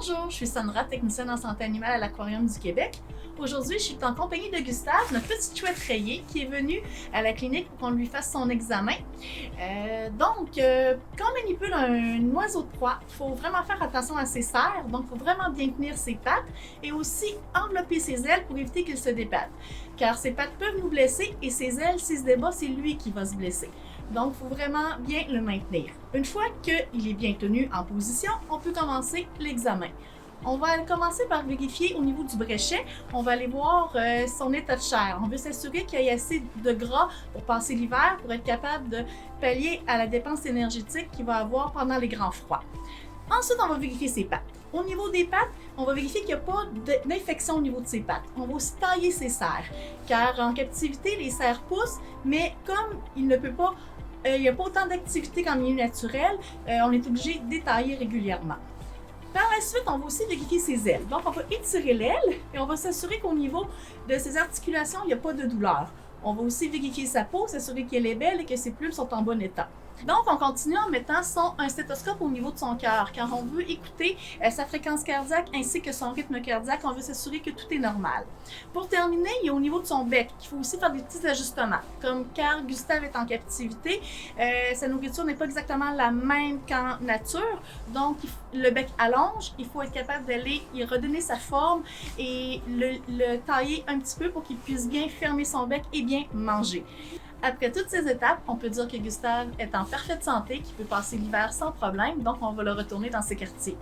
Bonjour, je suis Sandra, technicienne en santé animale à l'Aquarium du Québec. Aujourd'hui, je suis en compagnie de Gustave, notre petit chouette rayé, qui est venu à la clinique pour qu'on lui fasse son examen. Quand on manipule un oiseau de proie, il faut vraiment faire attention à ses serres, donc il faut vraiment bien tenir ses pattes et aussi envelopper ses ailes pour éviter qu'il se débatte. Car ses pattes peuvent nous blesser et ses ailes, s'il se débat, c'est lui qui va se blesser. Donc, il faut vraiment bien le maintenir. Une fois qu'il est bien tenu en position, on peut commencer l'examen. On va commencer par vérifier au niveau du bréchet. On va aller voir son état de chair. On veut s'assurer qu'il y ait assez de gras pour passer l'hiver, pour être capable de pallier à la dépense énergétique qu'il va avoir pendant les grands froids. Ensuite, on va vérifier ses pattes. Au niveau des pattes, on va vérifier qu'il n'y a pas d'infection au niveau de ses pattes. On va aussi tailler ses serres, car en captivité, les serres poussent, mais comme il n'y a pas autant d'activité qu'en milieu naturel, on est obligé de détailler régulièrement. Par la suite, on va aussi vérifier ses ailes. Donc, on va étirer l'aile et on va s'assurer qu'au niveau de ses articulations, il n'y a pas de douleur. On va aussi vérifier sa peau, s'assurer qu'elle est belle et que ses plumes sont en bon état. Donc, on continue en mettant un stéthoscope au niveau de son cœur, car on veut écouter sa fréquence cardiaque ainsi que son rythme cardiaque. On veut s'assurer que tout est normal. Pour terminer, il y a au niveau de son bec, il faut aussi faire des petits ajustements. Comme car Gustave est en captivité, sa nourriture n'est pas exactement la même qu'en nature. Donc, le bec allonge, il faut être capable d'aller y redonner sa forme et le tailler un petit peu pour qu'il puisse bien fermer son bec et bien manger. Après toutes ces étapes, on peut dire que Gustave est en parfaite santé, qu'il peut passer l'hiver sans problème, donc on va le retourner dans ses quartiers.